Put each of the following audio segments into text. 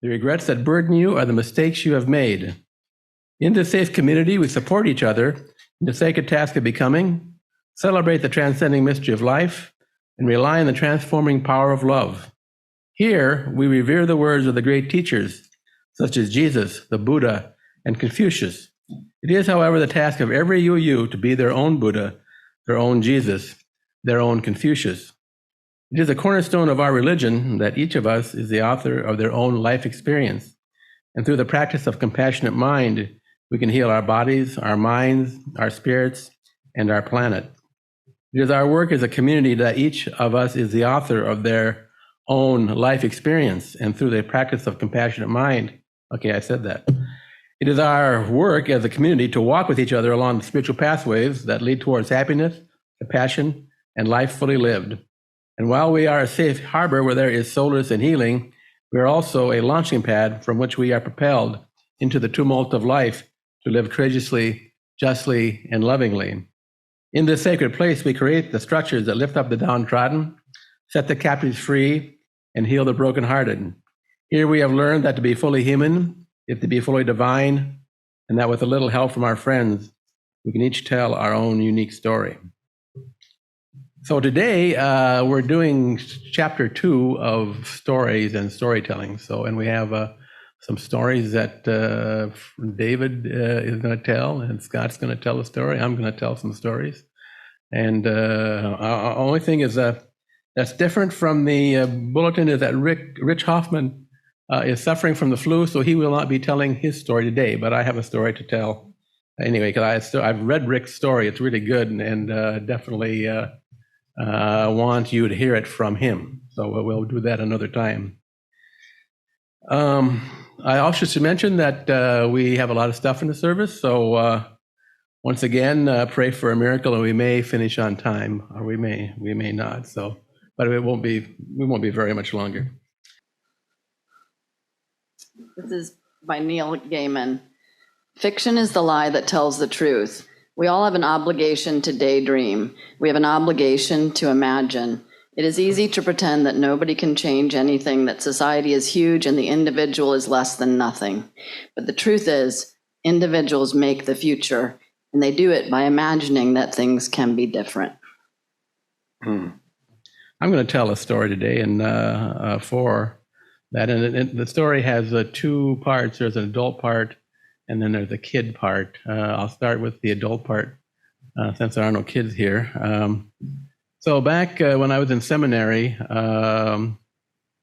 The regrets that burden you are the mistakes you have made. In this safe community, we support each other in the sacred task of becoming, celebrate the transcending mystery of life, and rely on the transforming power of love. Here, we revere the words of the great teachers, such as Jesus, the Buddha, and Confucius. It is, however, the task of every UU to be their own Buddha, their own Jesus, their own Confucius. It is a cornerstone of our religion that each of us is the author of their own life experience. And through the practice of compassionate mind, we can heal our bodies, our minds, our spirits, and our planet. It is our work as a community that each of us is the author of their own life experience. And through the practice of compassionate mind, okay, I said that. It is our work as a community to walk with each other along the spiritual pathways that lead towards happiness, compassion, and life fully lived. And while we are a safe harbor where there is solace and healing, we are also a launching pad from which we are propelled into the tumult of life to live courageously, justly, and lovingly. In this sacred place, we create the structures that lift up the downtrodden, set the captives free, and heal the brokenhearted. Here we have learned that to be fully human is to be fully divine, and that with a little help from our friends, we can each tell our own unique story. So today, we're doing chapter 2 of stories and storytelling. And we have some stories that David is going to tell, and Scott's going to tell a story. I'm going to tell some stories. And our only thing is that's different from the bulletin is that Rich Hoffman is suffering from the flu, so he will not be telling his story today. But I have a story to tell anyway, because I've read Rick's story. It's really good, and definitely want you to hear it from him. So we'll do that another time. I also should mention that we have a lot of stuff in the service. So once again, pray for a miracle, and we may finish on time, or we may not. So, but we won't be very much longer. This is by Neil Gaiman. Fiction is the lie that tells the truth. We all have an obligation to daydream. We have an obligation to imagine. It is easy to pretend that nobody can change anything, that society is huge and the individual is less than nothing. But the truth is, individuals make the future, and they do it by imagining that things can be different. I'm going to tell a story today, and for that, and the story has 2 parts. There's an adult part, and then there's a kid part. I'll start with the adult part since there are no kids here. So back when I was in seminary,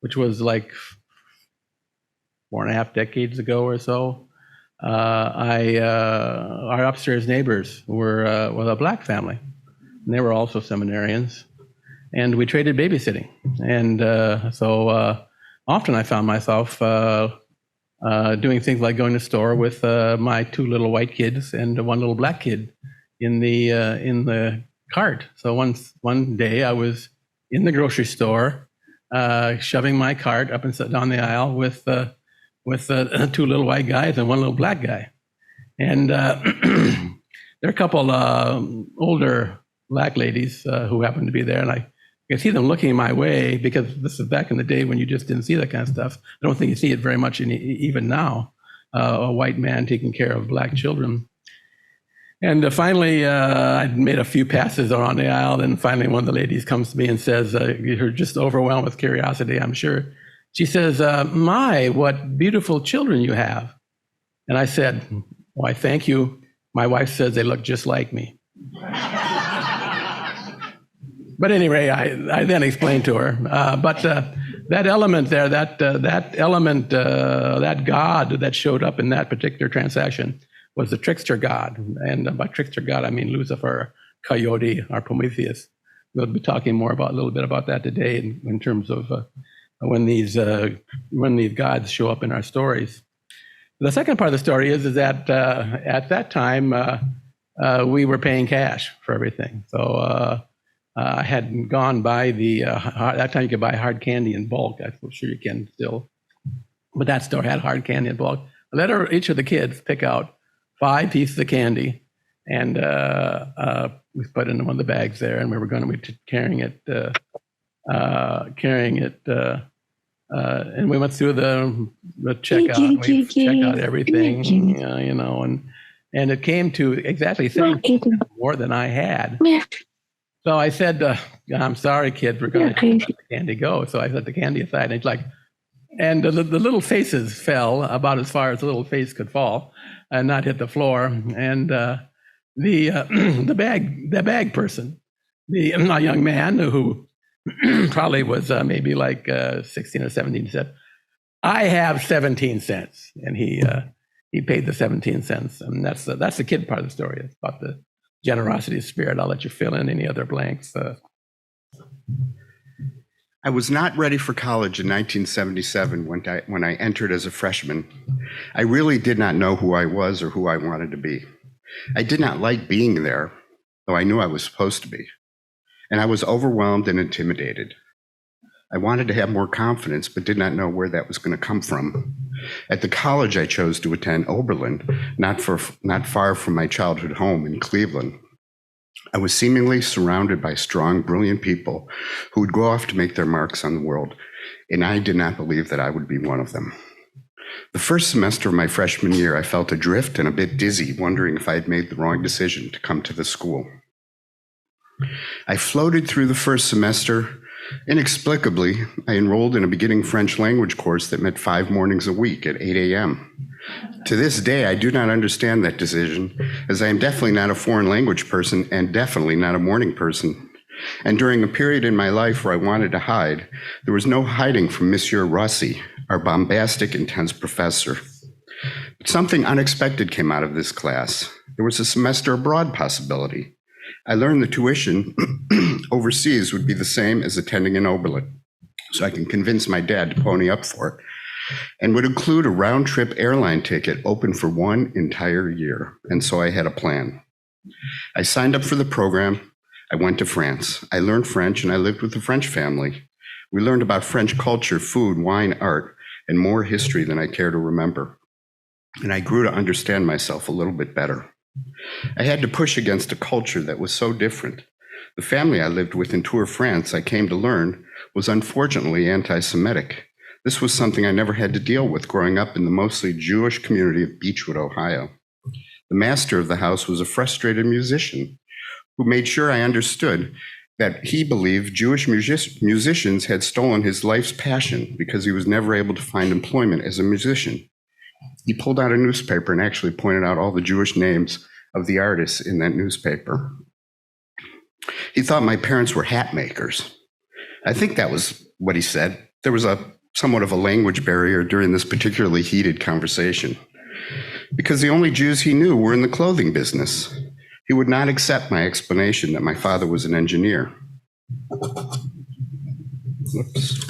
which was like 4.5 decades ago or so, our upstairs neighbors were a black family, and they were also seminarians, and we traded babysitting. And so often I found myself doing things like going to the store with my 2 little white kids and 1 little black kid in the cart. So one day I was in the grocery store, shoving my cart up and down the aisle with 2 little white guys and 1 little black guy. And there are a couple older black ladies who happened to be there, and I could see them looking my way, because this is back in the day when you just didn't see that kind of stuff. I don't think you see it very much even now, a white man taking care of black children. And finally, I made a few passes around the aisle, and finally one of the ladies comes to me and says, you're just overwhelmed with curiosity, I'm sure. She says, my, what beautiful children you have. And I said, why, thank you. My wife says they look just like me. But anyway, I then explained to her. But that element there, that God that showed up in that particular transaction was the trickster God. And by trickster God, I mean Lucifer, Coyote, or Prometheus. We'll be talking more a little bit about that today in terms of when these gods show up in our stories. The second part of the story is that at that time we were paying cash for everything. So I had gone by that time you could buy hard candy in bulk. I'm sure you can still, but that store had hard candy in bulk. I let each of the kids pick out 5 pieces of candy, and we put it in one of the bags there, and we were going to be carrying it And we went through the checkout. We checked out everything, you know, and it came to exactly 17 more than I had. So I said, I'm sorry, kid, we're going to let the candy go. So I set the candy aside, and it's like, and the little faces fell about as far as the little face could fall and not hit the floor. And the bag person, a young man who probably was maybe like 16 or 17, said, I have 17 cents. And he paid the 17 cents. And that's the kid part of the story. It's about the generosity of spirit. I'll let you fill in any other blanks. I was not ready for college in 1977 when I entered as a freshman. I really did not know who I was or who I wanted to be. I did not like being there, though I knew I was supposed to be. And I was overwhelmed and intimidated. I wanted to have more confidence, but did not know where that was going to come from. At the college I chose to attend, Oberlin, not far from my childhood home in Cleveland, I was seemingly surrounded by strong, brilliant people who would go off to make their marks on the world, and I did not believe that I would be one of them. The first semester of my freshman year, I felt adrift and a bit dizzy, wondering if I had made the wrong decision to come to the school. I floated through the first semester. Inexplicably, I enrolled in a beginning French language course that met 5 mornings a week at 8 a.m. To this day, I do not understand that decision, as I am definitely not a foreign language person and definitely not a morning person. And during a period in my life where I wanted to hide, there was no hiding from Monsieur Rossi, our bombastic, intense professor. But something unexpected came out of this class. There was a semester abroad possibility. I learned the tuition overseas would be the same as attending in Oberlin, so I can convince my dad to pony up for it, and would include a round-trip airline ticket open for 1 entire year. And so I had a plan. I signed up for the program. I went to France. I learned French, and I lived with a French family. We learned about French culture, food, wine, art, and more history than I care to remember. And I grew to understand myself a little bit better. I had to push against a culture that was so different. The family I lived with in Tours, France, I came to learn, was unfortunately anti-Semitic. This was something I never had to deal with growing up in the mostly Jewish community of Beechwood, Ohio. The master of the house was a frustrated musician who made sure I understood that he believed Jewish musicians had stolen his life's passion because he was never able to find employment as a musician. He pulled out a newspaper and actually pointed out all the Jewish names of the artists in that newspaper. He thought my parents were hat makers. I think that was what he said. There was somewhat of a language barrier during this particularly heated conversation, because the only Jews he knew were in the clothing business. He would not accept my explanation that my father was an engineer. Whoops.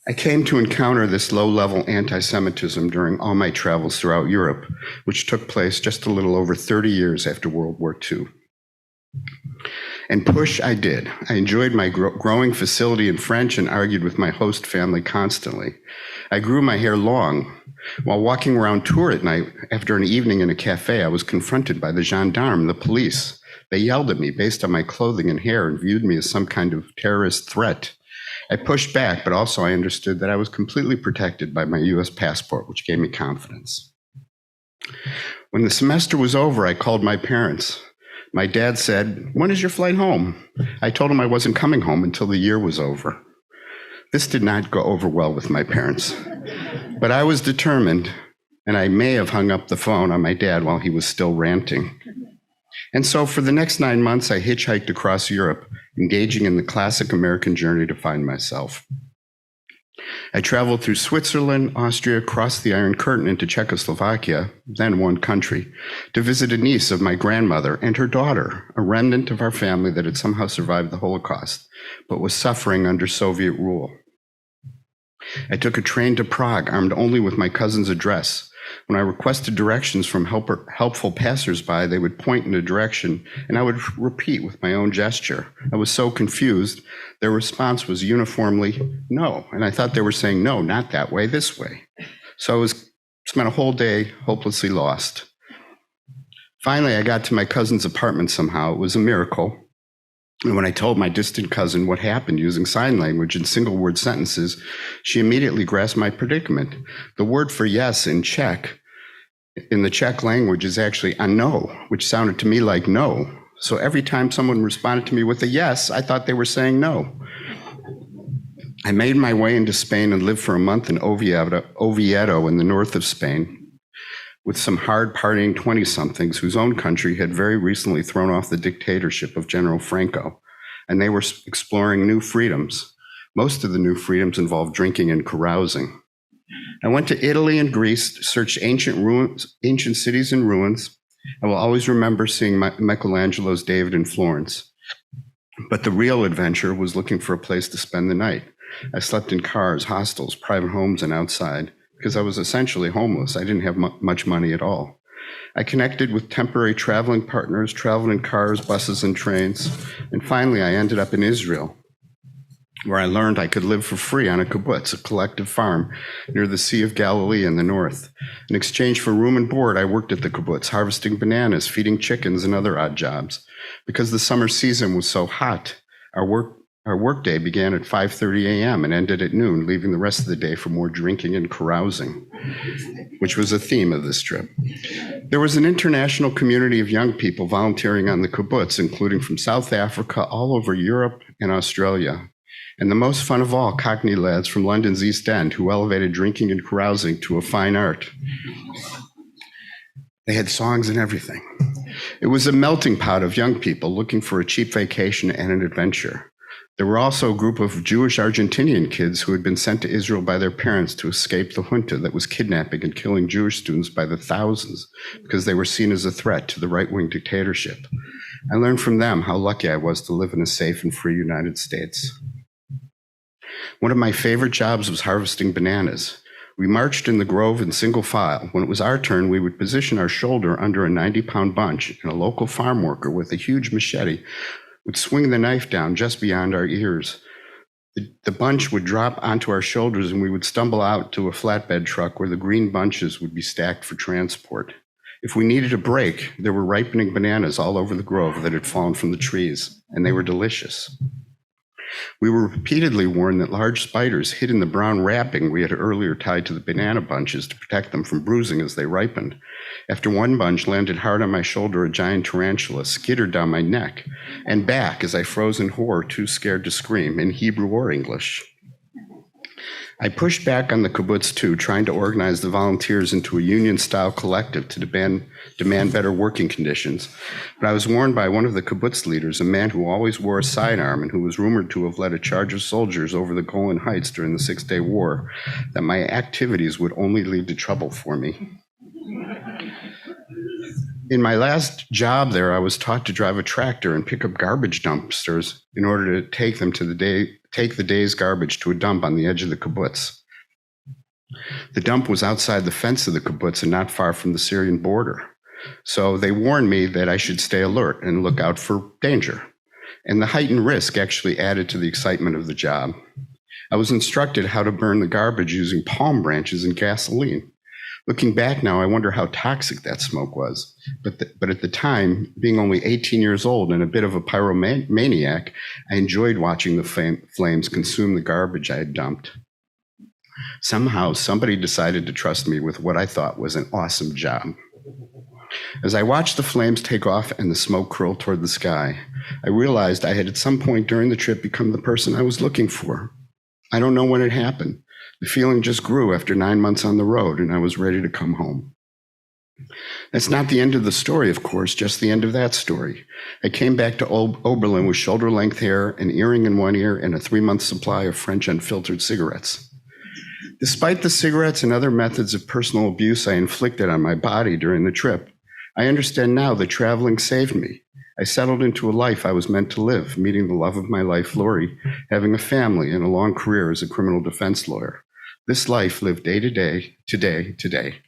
I came to encounter this low-level anti-Semitism during all my travels throughout Europe, which took place just a little over 30 years after World War II. And push I did. I enjoyed my growing facility in French and argued with my host family constantly. I grew my hair long. While walking around Tours at night after an evening in a cafe, I was confronted by the gendarme, the police. They yelled at me based on my clothing and hair and viewed me as some kind of terrorist threat. I pushed back, but also I understood that I was completely protected by my US passport, which gave me confidence. When the semester was over, I called my parents. My dad said, "When is your flight home?" I told him I wasn't coming home until the year was over. This did not go over well with my parents, but I was determined, and I may have hung up the phone on my dad while he was still ranting. And so for the next 9 months, I hitchhiked across Europe, engaging in the classic American journey to find myself. I traveled through Switzerland, Austria, crossed the Iron Curtain into Czechoslovakia, then one country, to visit a niece of my grandmother and her daughter, a remnant of our family that had somehow survived the Holocaust, but was suffering under Soviet rule. I took a train to Prague, armed only with my cousin's address. When I requested directions from helpful passersby, they would point in a direction, and I would repeat with my own gesture. I was so confused. Their response was uniformly, "No." And I thought they were saying, "No, not that way, this way." So I spent a whole day hopelessly lost. Finally, I got to my cousin's apartment somehow. It was a miracle. And when I told my distant cousin what happened using sign language in single word sentences, she immediately grasped my predicament. The word for yes in Czech, in the Czech language, is actually a no, which sounded to me like no. So every time someone responded to me with a yes, I thought they were saying no. I made my way into Spain and lived for a month in Oviedo in the north of Spain with some hard partying 20-somethings whose own country had very recently thrown off the dictatorship of General Franco, and they were exploring new freedoms. Most of the new freedoms involved drinking and carousing. I went to Italy and Greece, searched ancient cities and ruins. I will always remember seeing Michelangelo's David in Florence. But the real adventure was looking for a place to spend the night. I slept in cars, hostels, private homes, and outside because I was essentially homeless. I didn't have much money at all. I connected with temporary traveling partners, traveled in cars, buses, and trains. And finally, I ended up in Israel, where I learned I could live for free on a kibbutz, a collective farm near the Sea of Galilee in the north. In exchange for room and board, I worked at the kibbutz, harvesting bananas, feeding chickens, and other odd jobs. Because the summer season was so hot, our workday began at 5:30 a.m. and ended at noon, leaving the rest of the day for more drinking and carousing, which was a theme of this trip. There was an international community of young people volunteering on the kibbutz, including from South Africa, all over Europe and Australia. And the most fun of all, Cockney lads from London's East End who elevated drinking and carousing to a fine art. They had songs and everything. It was a melting pot of young people looking for a cheap vacation and an adventure. There were also a group of Jewish Argentinian kids who had been sent to Israel by their parents to escape the junta that was kidnapping and killing Jewish students by the thousands because they were seen as a threat to the right-wing dictatorship. I learned from them how lucky I was to live in a safe and free United States. One of my favorite jobs was harvesting bananas. We marched in the grove in single file. When it was our turn, we would position our shoulder under a 90-pound bunch, and a local farm worker with a huge machete would swing the knife down just beyond our ears. The bunch would drop onto our shoulders, and we would stumble out to a flatbed truck where the green bunches would be stacked for transport. If we needed a break, there were ripening bananas all over the grove that had fallen from the trees, and they were delicious. We were repeatedly warned that large spiders hid in the brown wrapping we had earlier tied to the banana bunches to protect them from bruising as they ripened. After one bunch landed hard on my shoulder, a giant tarantula skittered down my neck and back as I froze in horror, too scared to scream in Hebrew or English. I pushed back on the kibbutz too, trying to organize the volunteers into a union-style collective to demand better working conditions. But I was warned by one of the kibbutz leaders, a man who always wore a sidearm and who was rumored to have led a charge of soldiers over the Golan Heights during the Six-Day War, that my activities would only lead to trouble for me. In my last job there, I was taught to drive a tractor and pick up garbage dumpsters in order to take the day's garbage to a dump on the edge of the kibbutz. The dump was outside the fence of the kibbutz and not far from the Syrian border. So they warned me that I should stay alert and look out for danger. And the heightened risk actually added to the excitement of the job. I was instructed how to burn the garbage using palm branches and gasoline. Looking back now, I wonder how toxic that smoke was. But at the time, being only 18 years old and a bit of a pyromaniac, I enjoyed watching the flames consume the garbage I had dumped. Somehow, somebody decided to trust me with what I thought was an awesome job. As I watched the flames take off and the smoke curl toward the sky, I realized I had at some point during the trip become the person I was looking for. I don't know when it happened. The feeling just grew after 9 months on the road, and I was ready to come home. That's not the end of the story, of course, just the end of that story. I came back to Oberlin with shoulder-length hair, an earring in one ear, and a 3-month supply of French unfiltered cigarettes. Despite the cigarettes and other methods of personal abuse I inflicted on my body during the trip, I understand now that traveling saved me. I settled into a life I was meant to live, meeting the love of my life, Lori, having a family and a long career as a criminal defense lawyer. This life, lived day to day, today,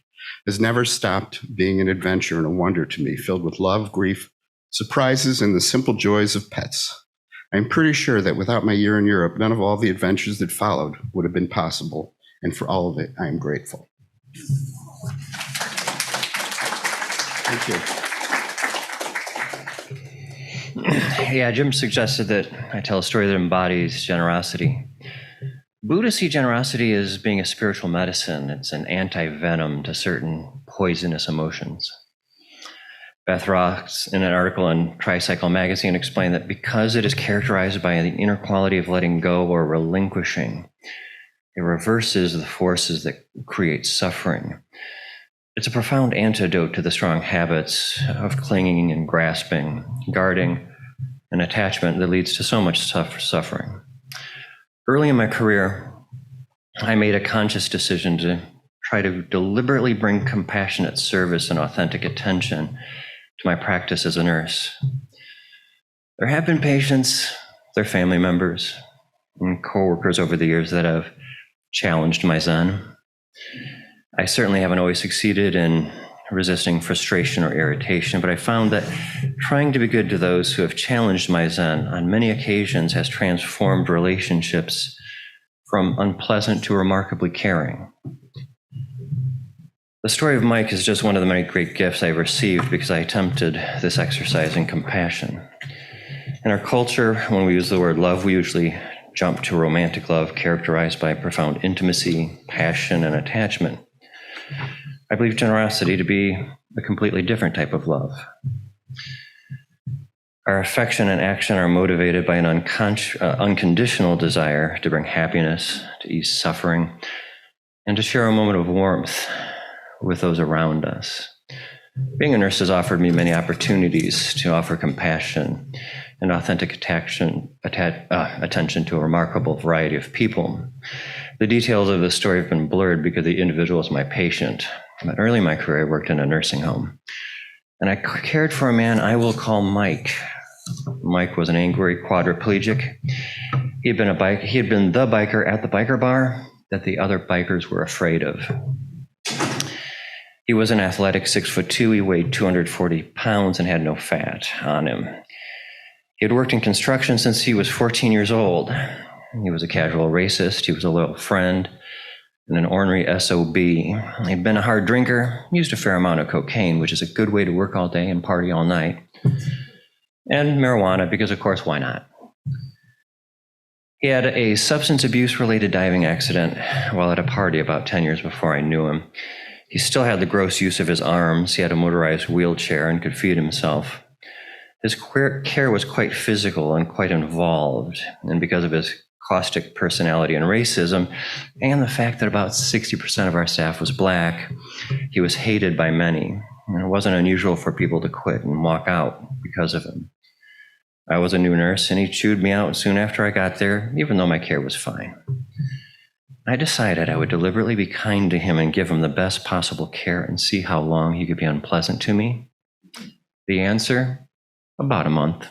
has never stopped being an adventure and a wonder to me, filled with love, grief, surprises, and the simple joys of pets. I'm pretty sure that without my year in Europe, none of all the adventures that followed would have been possible, and for all of it, I am grateful. Thank you. Yeah, Jim suggested that I tell a story that embodies generosity. Buddhists see generosity as being a spiritual medicine. It's an anti-venom to certain poisonous emotions. Beth Ross, in an article in Tricycle magazine, explained that because it is characterized by the inner quality of letting go or relinquishing, it reverses the forces that create suffering. It's a profound antidote to the strong habits of clinging and grasping, guarding, and attachment that leads to so much suffering. Early in my career, I made a conscious decision to try to deliberately bring compassionate service and authentic attention to my practice as a nurse. There have been patients, their family members, and coworkers over the years that have challenged my Zen. I certainly haven't always succeeded in resisting frustration or irritation, but I found that trying to be good to those who have challenged my Zen on many occasions has transformed relationships from unpleasant to remarkably caring. The story of Mike is just one of the many great gifts I've received because I attempted this exercise in compassion. In our culture, when we use the word love, we usually jump to romantic love characterized by profound intimacy, passion, and attachment. I believe generosity to be a completely different type of love. Our affection and action are motivated by an unconditional desire to bring happiness, to ease suffering, and to share a moment of warmth with those around us. Being a nurse has offered me many opportunities to offer compassion and authentic attention to a remarkable variety of people. The details of the story have been blurred because the individual is my patient. But early in my career, I worked in a nursing home, and I cared for a man I will call Mike. Mike was an angry quadriplegic. He had been the biker at the biker bar that the other bikers were afraid of. He was an athletic 6'2". He weighed 240 pounds and had no fat on him. He had worked in construction since he was 14 years old. He was a casual racist. He was a loyal friend and an ornery SOB. He'd been a hard drinker, used a fair amount of cocaine, which is a good way to work all day and party all night, and marijuana, because of course, why not? He had a substance abuse-related diving accident while at a party about 10 years before I knew him. He still had the gross use of his arms. He had a motorized wheelchair and could feed himself. His care was quite physical and quite involved, and because of his caustic personality and racism, and the fact that about 60% of our staff was Black, he was hated by many, and it wasn't unusual for people to quit and walk out because of him. I was a new nurse, and he chewed me out soon after I got there, even though my care was fine. I decided I would deliberately be kind to him and give him the best possible care and see how long he could be unpleasant to me. The answer? About a month.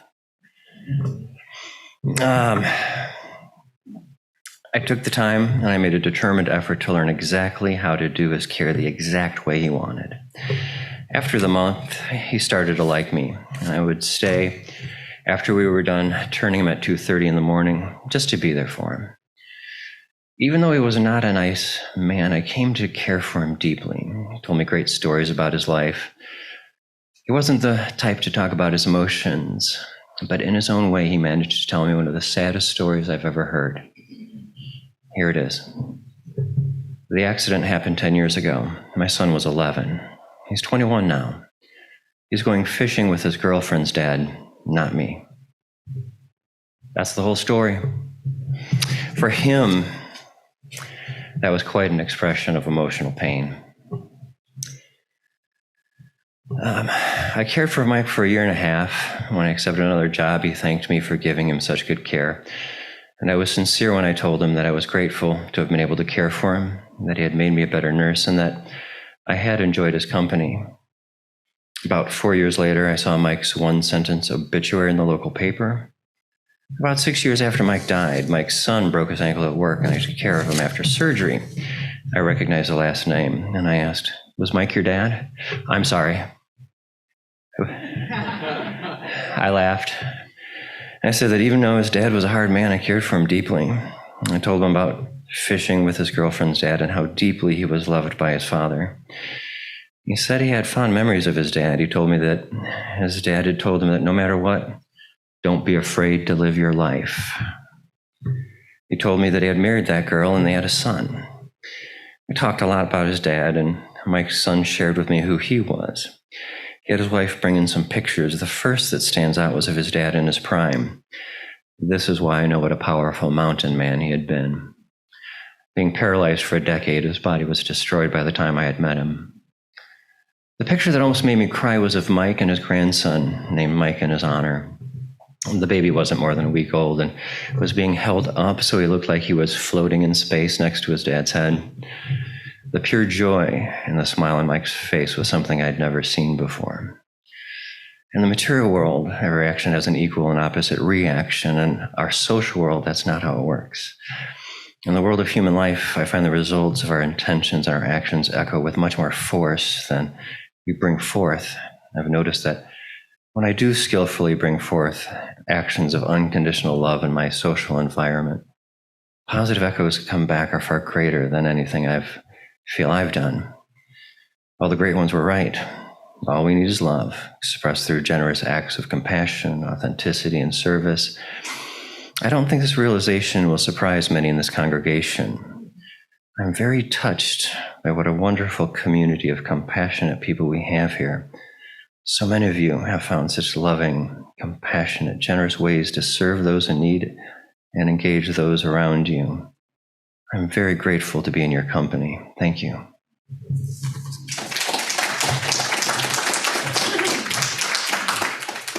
I took the time and I made a determined effort to learn exactly how to do his care the exact way he wanted. After the month, he started to like me, and I would stay after we were done turning him at 2:30 in the morning just to be there for him. Even though he was not a nice man, I came to care for him deeply. He told me great stories about his life. He wasn't the type to talk about his emotions, but in his own way, he managed to tell me one of the saddest stories I've ever heard. Here it is. The accident happened 10 years ago. My son was 11. He's 21 now. He's going fishing with his girlfriend's dad, not me. That's the whole story. For him, that was quite an expression of emotional pain. I cared for Mike for 1.5 years. When I accepted another job, he thanked me for giving him such good care. And I was sincere when I told him that I was grateful to have been able to care for him, that he had made me a better nurse, and that I had enjoyed his company. About 4 years later, I saw Mike's one-sentence obituary in the local paper. About 6 years after Mike died, Mike's son broke his ankle at work, and I took care of him after surgery. I recognized the last name, and I asked, "Was Mike your dad?" "I'm sorry." I laughed. I said that even though his dad was a hard man, I cared for him deeply. I told him about fishing with his girlfriend's dad and how deeply he was loved by his father. He said he had fond memories of his dad. He told me that his dad had told him that no matter what, Don't be afraid to live your life. He told me that he had married that girl and they had a son. We talked a lot about his dad, and Mike's son shared with me who he was. He had his wife bring in some pictures. The first that stands out was of his dad in his prime. This is why I know what a powerful mountain man he had been. Being paralyzed for a decade, his body was destroyed by the time I had met him. The picture that almost made me cry was of Mike and his grandson, named Mike in his honor. The baby wasn't more than a week old and was being held up so he looked like he was floating in space next to his dad's head. The pure joy and the smile on Mike's face was something I'd never seen before. In the material world, every action has an equal and opposite reaction. In our social world, that's not how it works. In the world of human life, I find the results of our intentions and our actions echo with much more force than we bring forth. I've noticed that when I do skillfully bring forth actions of unconditional love in my social environment, positive echoes come back are far greater than anything I've done. All the great ones were right. All we need is love, expressed through generous acts of compassion, authenticity, and service. I don't think this realization will surprise many in this congregation. I'm very touched by what a wonderful community of compassionate people we have here. So many of you have found such loving, compassionate, generous ways to serve those in need and engage those around you. I'm very grateful to be in your company. Thank you.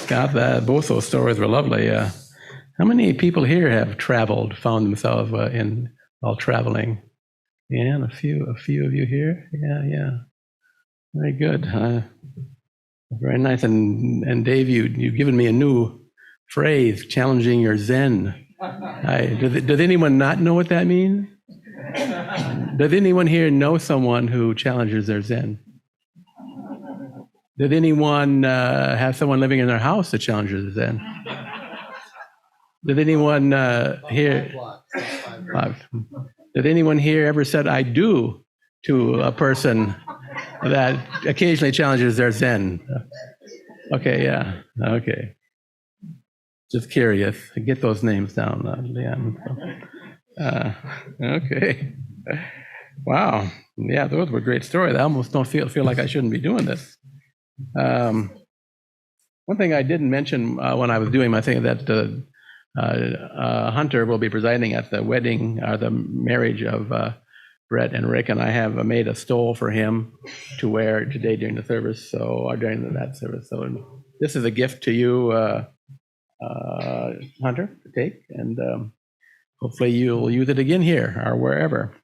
God, both those stories were lovely. How many people here have traveled, found themselves while traveling? Yeah, a few of you here. Yeah. Very good. Very nice. And Dave, you've given me a new phrase, challenging your Zen. Does anyone not know what that means? Does anyone here know someone who challenges their Zen? Did anyone have someone living in their house that challenges their Zen? Did anyone here? Did anyone here ever said "I do" to a person that occasionally challenges their Zen? Okay, yeah, okay. Just curious. Get those names down, Leanne. Okay. Wow. Yeah, those were great stories. I almost don't feel like I shouldn't be doing this. One thing I didn't mention when I was doing my thing that Hunter will be presiding at the wedding or the marriage of Brett and Rick, and I have made a stole for him to wear today during the service, or during that service. So this is a gift to you, Hunter, to take, and hopefully you'll use it again here or wherever.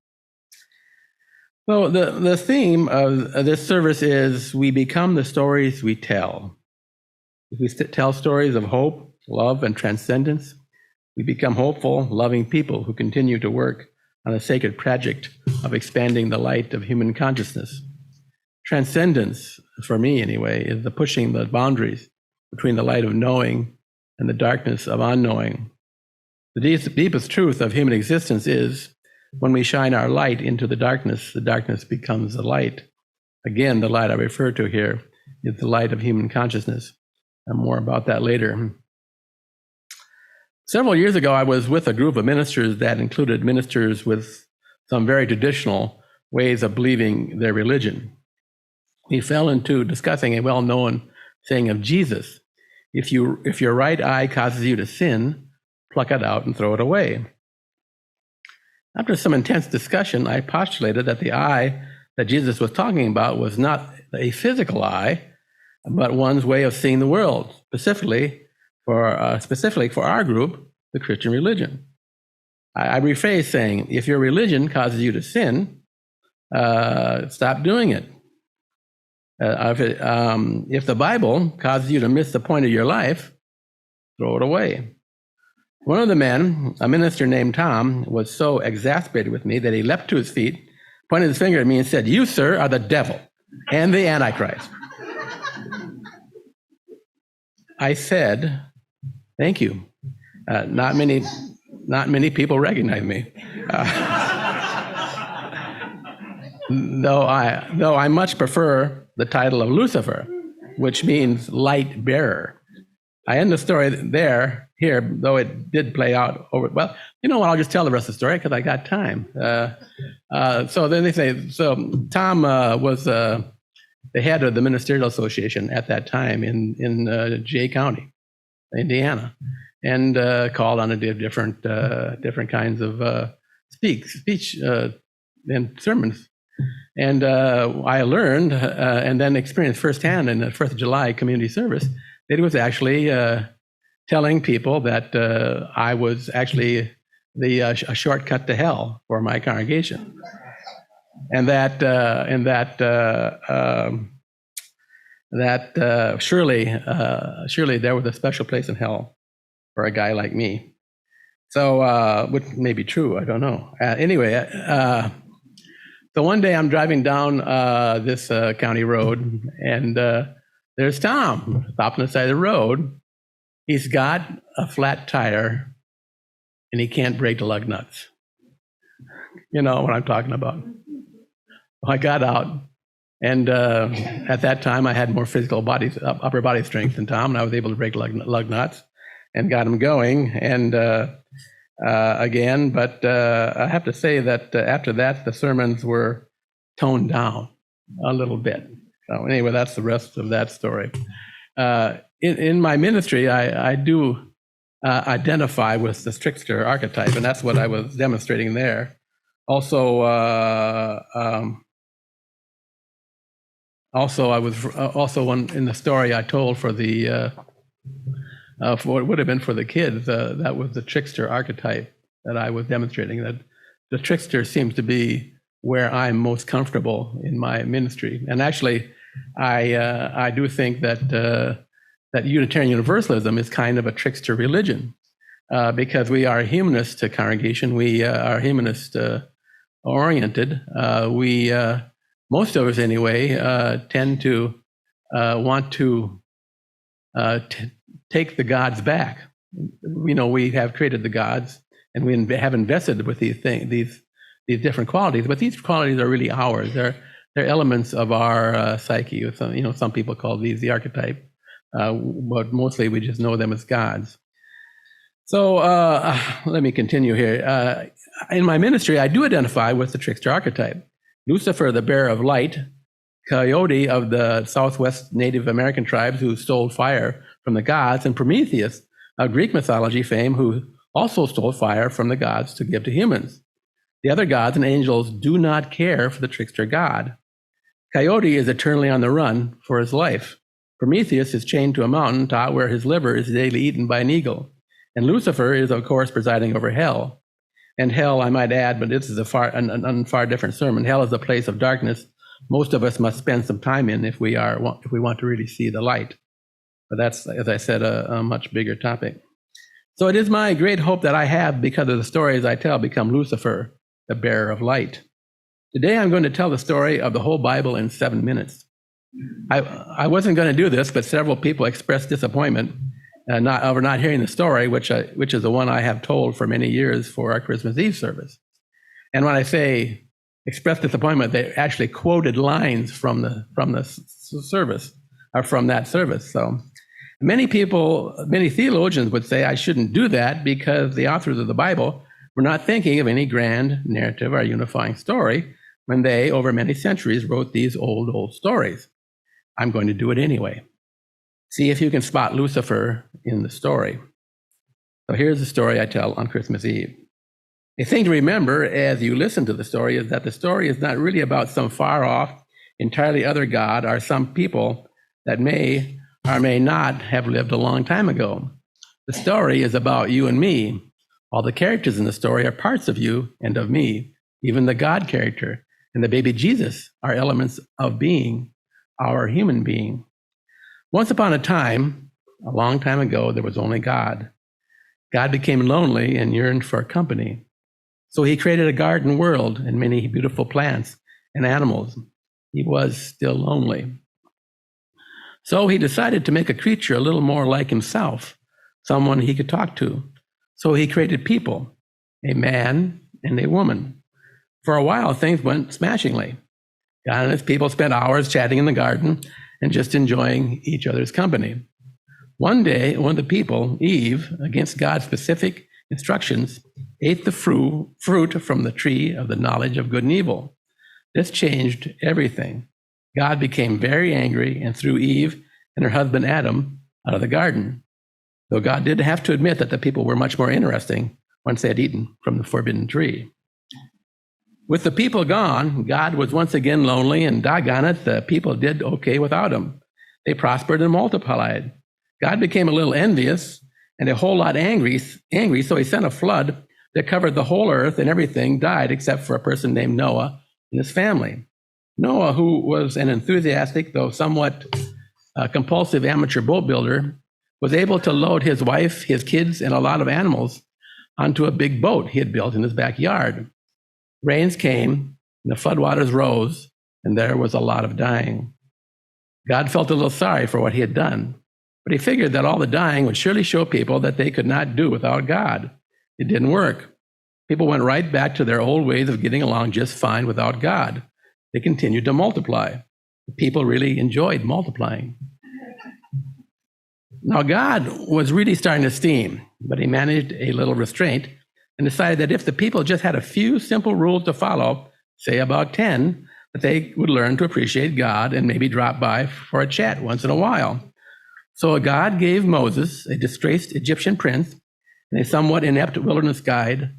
So the theme of this service is we become the stories we tell. If we tell stories of hope, love, and transcendence, we become hopeful, loving people who continue to work on the sacred project of expanding the light of human consciousness. Transcendence, for me anyway, is the pushing the boundaries between the light of knowing and the darkness of unknowing. The deepest truth of human existence is when we shine our light into the darkness becomes the light. Again, the light I refer to here is the light of human consciousness. And more about that later. Several years ago, I was with a group of ministers that included ministers with some very traditional ways of believing their religion. We fell into discussing a well-known saying of Jesus: if your right eye causes you to sin, pluck it out and throw it away. After some intense discussion, I postulated that the eye that Jesus was talking about was not a physical eye, but one's way of seeing the world, specifically for our group, the Christian religion. I rephrased saying, if your religion causes you to sin, stop doing it. If the Bible causes you to miss the point of your life, throw it away. One of the men, a minister named Tom, was so exasperated with me that he leapt to his feet, pointed his finger at me and said, "You, sir, are the devil and the Antichrist." I said, "Thank you. Not many people recognize me." Though I much prefer the title of Lucifer, which means light bearer. I end the story here, though it did play out over. Well, you know what? I'll just tell the rest of the story because I got time. So then they say, so Tom was the head of the Ministerial Association at that time in Jay County, Indiana, and called on to do different kinds of speech and sermons. And I learned and then experienced firsthand in the 4th of July community service that it was actually telling people that I was actually a shortcut to hell for my congregation, and that surely there was a special place in hell for a guy like me. So, which may be true, I don't know. Anyway, so one day I'm driving down this county road, and there's Tom stopped on the side of the road. He's got a flat tire, and he can't brake the lug nuts. You know what I'm talking about. I got out, and at that time I had more physical upper body strength than Tom, and I was able to brake lug nuts and got him going. And again, but I have to say that after that, the sermons were toned down a little bit. So anyway, that's the rest of that story. In my ministry, I do identify with the trickster archetype, and that's what I was demonstrating there. Also, I was one in the story I told for the for what would have been for the kids. That was the trickster archetype that I was demonstrating. That the trickster seems to be where I'm most comfortable in my ministry. And actually, I do think that Unitarian Universalism is kind of a trickster religion because we are a humanist congregation. We are humanist oriented. We most of us anyway tend to want to take the gods back. You know, we have created the gods, and we have invested with these things, these different qualities. But these qualities are really ours. They're elements of our psyche. Some people call these the archetype, but mostly we just know them as gods. So let me continue here. In my ministry, I do identify with the trickster archetype. Lucifer, the bearer of light, Coyote of the Southwest Native American tribes who stole fire from the gods, and Prometheus of Greek mythology fame, who also stole fire from the gods to give to humans. The other gods and angels do not care for the trickster god. Coyote is eternally on the run for his life. Prometheus is chained to a mountain top where his liver is daily eaten by an eagle. And Lucifer is, of course, presiding over hell. And hell, I might add, but this is a far different sermon. Hell is a place of darkness most of us must spend some time in if we want to really see the light. But that's, as I said, a much bigger topic. So it is my great hope that I have, because of the stories I tell, become Lucifer, the bearer of light. Today I'm going to tell the story of the whole Bible in 7 minutes. I wasn't going to do this, but several people expressed disappointment over not hearing the story, which is the one I have told for many years for our Christmas Eve service. And when I say expressed disappointment, they actually quoted lines from the service, or from that service. So many theologians would say I shouldn't do that because the authors of the Bible were not thinking of any grand narrative or unifying story when they, over many centuries, wrote these old stories. I'm going to do it anyway. See if you can spot Lucifer in the story. So here's the story I tell on Christmas Eve. A thing to remember as you listen to the story is that the story is not really about some far-off, entirely other God or some people that may or may not have lived a long time ago. The story is about you and me. All the characters in the story are parts of you and of me. Even the God character and the baby Jesus are elements of being, our human being. Once upon a time, a long time ago, there was only God. God became lonely and yearned for company. So he created a garden world and many beautiful plants and animals. He was still lonely. So he decided to make a creature a little more like himself, someone he could talk to. So he created people, a man and a woman. For a while, things went smashingly. God and his people spent hours chatting in the garden and just enjoying each other's company. One day, one of the people, Eve, against God's specific instructions, ate the fruit from the tree of the knowledge of good and evil. This changed everything. God became very angry and threw Eve and her husband Adam out of the garden, though God did have to admit that the people were much more interesting once they had eaten from the forbidden tree. With the people gone, God was once again lonely, and doggone it, the people did okay without him. They prospered and multiplied. God became a little envious and a whole lot angry, so he sent a flood that covered the whole earth, and everything died except for a person named Noah and his family. Noah, who was an enthusiastic, though somewhat compulsive amateur boat builder, was able to load his wife, his kids, and a lot of animals onto a big boat he had built in his backyard. Rains came, and the floodwaters rose, and there was a lot of dying. God felt a little sorry for what he had done, but he figured that all the dying would surely show people that they could not do without God. It didn't work. People went right back to their old ways of getting along just fine without God. They continued to multiply. The people really enjoyed multiplying. Now, God was really starting to steam, but he managed a little restraint and decided that if the people just had a few simple rules to follow, say about 10, that they would learn to appreciate God and maybe drop by for a chat once in a while. So God gave Moses, a disgraced Egyptian prince, and a somewhat inept wilderness guide,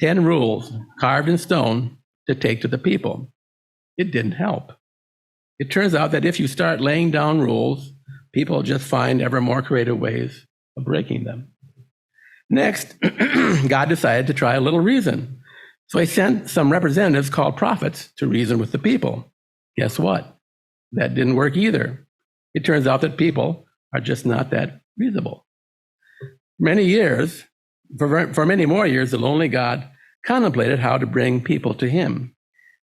10 rules carved in stone to take to the people. It didn't help. It turns out that if you start laying down rules, people just find ever more creative ways of breaking them. Next, God decided to try a little reason. So he sent some representatives called prophets to reason with the people. Guess what? That didn't work either. It turns out that people are just not that reasonable. For many more years, the lonely God contemplated how to bring people to him.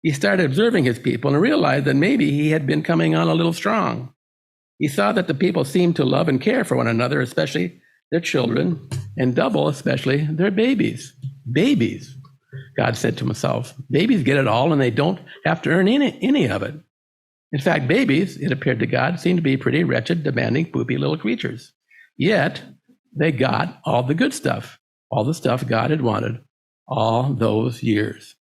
He started observing his people and realized that maybe he had been coming on a little strong. He saw that the people seemed to love and care for one another, especially their children, and double, especially their babies. Babies, God said to himself. Babies get it all and they don't have to earn any of it. In fact, babies, it appeared to God, seemed to be pretty wretched, demanding, poopy little creatures. Yet, they got all the good stuff, all the stuff God had wanted all those years.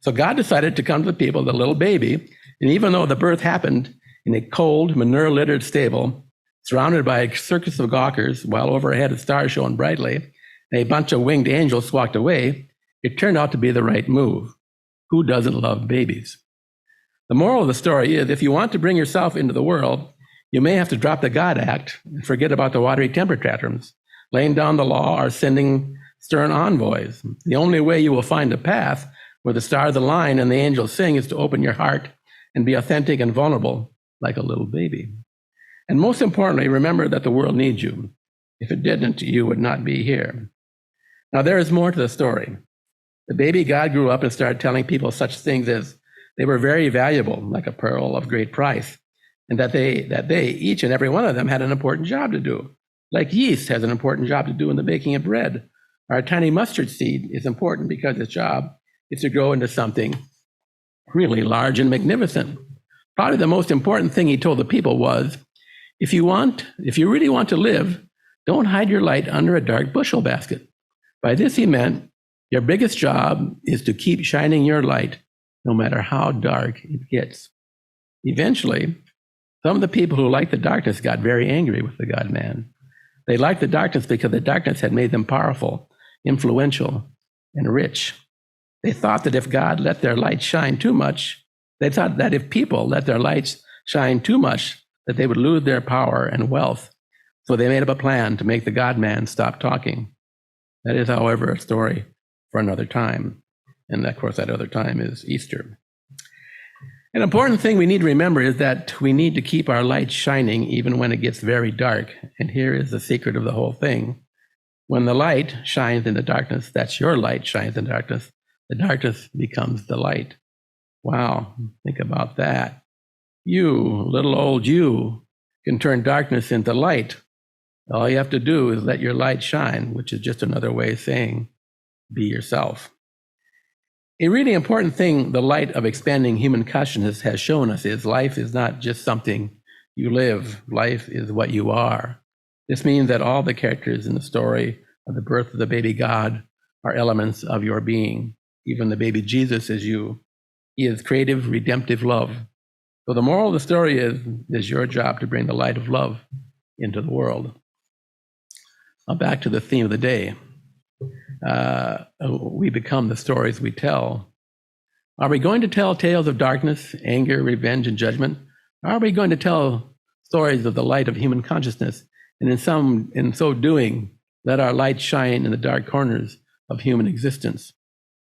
So God decided to come to the people, the little baby, and even though the birth happened in a cold, manure-littered stable, surrounded by a circus of gawkers, while overhead the stars shone brightly, and a bunch of winged angels walked away, it turned out to be the right move. Who doesn't love babies? The moral of the story is, if you want to bring yourself into the world, you may have to drop the God act and forget about the watery temper tantrums, laying down the law, or sending stern envoys. The only way you will find a path where the stars align and the angels sing is to open your heart and be authentic and vulnerable like a little baby. And most importantly, remember that the world needs you. If it didn't, you would not be here. Now, there is more to the story. The baby God grew up and started telling people such things as they were very valuable, like a pearl of great price, and that they, each and every one of them, had an important job to do. Like yeast has an important job to do in the baking of bread. Our tiny mustard seed is important because its job is to grow into something really large and magnificent. Probably the most important thing he told the people was, if you really want to live, don't hide your light under a dark bushel basket. By this he meant, your biggest job is to keep shining your light, no matter how dark it gets. Eventually, some of the people who liked the darkness got very angry with the God-man. They liked the darkness because the darkness had made them powerful, influential, and rich. They thought that if God let their light shine too much, they thought that if people let their lights shine too much, that they would lose their power and wealth. So they made up a plan to make the God-man stop talking. That is, however, a story for another time. And of course, that other time is Easter. An important thing we need to remember is that we need to keep our light shining even when it gets very dark. And here is the secret of the whole thing. When the light shines in the darkness, that's your light shines in darkness, the darkness becomes the light. Wow, think about that. You, little old you, can turn darkness into light. All you have to do is let your light shine, which is just another way of saying, be yourself. A really important thing the light of expanding human consciousness has shown us is life is not just something you live. Life is what you are. This means that all the characters in the story of the birth of the baby God are elements of your being. Even the baby Jesus is you. He is creative, redemptive love. So the moral of the story is your job to bring the light of love into the world. Now back to the theme of the day. We become the stories we tell. Are we going to tell tales of darkness, anger, revenge, and judgment? Or are we going to tell stories of the light of human consciousness? And in so doing, let our light shine in the dark corners of human existence.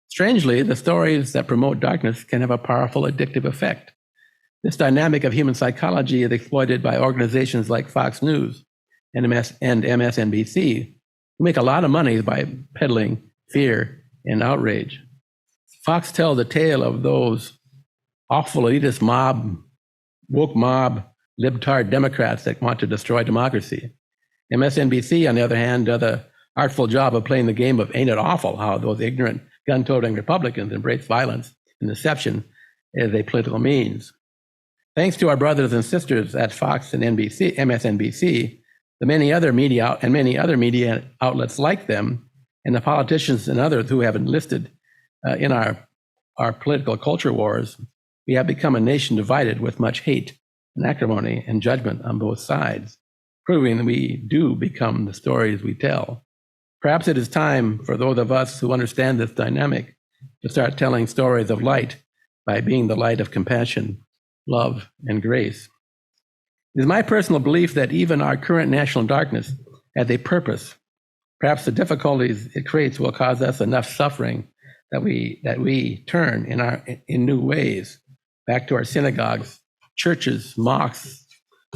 Strangely, the stories that promote darkness can have a powerful addictive effect. This dynamic of human psychology is exploited by organizations like Fox News and MSNBC, who make a lot of money by peddling fear and outrage. Fox tells a tale of those awful elitist mob, woke mob, libtard Democrats that want to destroy democracy. MSNBC, on the other hand, does an artful job of playing the game of ain't it awful how those ignorant, gun-toting Republicans embrace violence and deception as a political means. Thanks to our brothers and sisters at Fox and MSNBC, the many other media outlets like them, and the politicians and others who have enlisted in our political culture wars, we have become a nation divided with much hate and acrimony and judgment on both sides, proving that we do become the stories we tell. Perhaps it is time for those of us who understand this dynamic to start telling stories of light by being the light of compassion, love, and grace. It is my personal belief that even our current national darkness has a purpose. Perhaps the difficulties it creates will cause us enough suffering that we turn in new ways back to our synagogues, churches, mosques,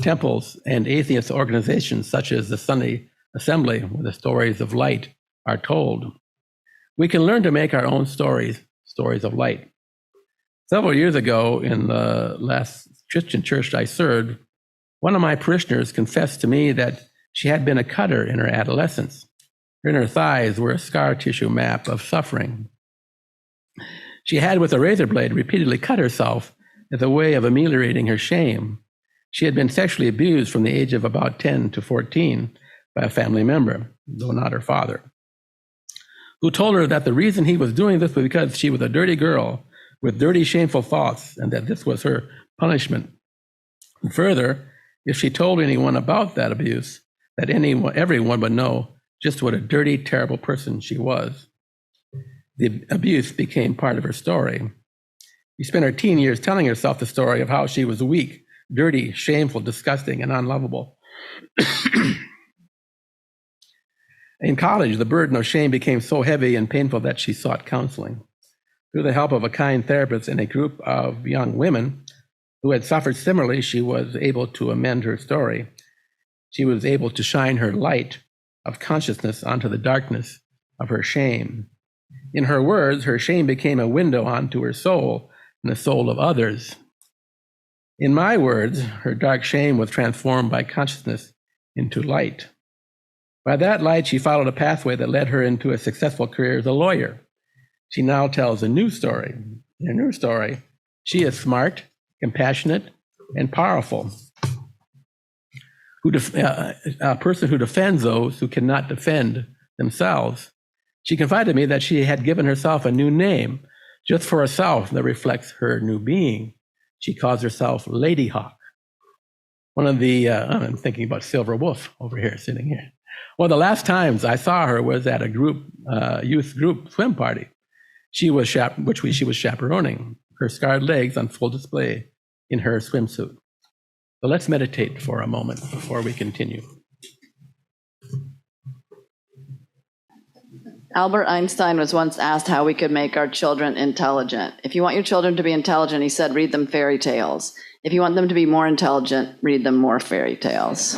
temples, and atheist organizations such as the Sunday Assembly, where the stories of light are told. We can learn to make our own stories of light. Several years ago, in the last Christian church I served, one of my parishioners confessed to me that she had been a cutter in her adolescence. Her inner thighs were a scar tissue map of suffering. She had, with a razor blade, repeatedly cut herself as a way of ameliorating her shame. She had been sexually abused from the age of about 10 to 14 by a family member, though not her father, who told her that the reason he was doing this was because she was a dirty girl with dirty, shameful thoughts, and that this was her punishment. And further, if she told anyone about that abuse, that everyone would know just what a dirty, terrible person she was. The abuse became part of her story. She spent her teen years telling herself the story of how she was weak, dirty, shameful, disgusting, and unlovable. In college, the burden of shame became so heavy and painful that she sought counseling. Through the help of a kind therapist and a group of young women who had suffered similarly, she was able to amend her story. She was able to shine her light of consciousness onto the darkness of her shame. In her words, her shame became a window onto her soul and the soul of others. In my words, her dark shame was transformed by consciousness into light. By that light, she followed a pathway that led her into a successful career as a lawyer. She now tells a new story. In her new story, she is smart, compassionate, and powerful. A person who defends those who cannot defend themselves. She confided to me that she had given herself a new name just for herself that reflects her new being. She calls herself Lady Hawk. I'm thinking about Silver Wolf over here, sitting here. One of the last times I saw her was at a youth group swim party. She was chaperoning, her scarred legs on full display in her swimsuit. So let's meditate for a moment before we continue. Albert Einstein was once asked how we could make our children intelligent. If you want your children to be intelligent, he said, read them fairy tales. If you want them to be more intelligent, read them more fairy tales.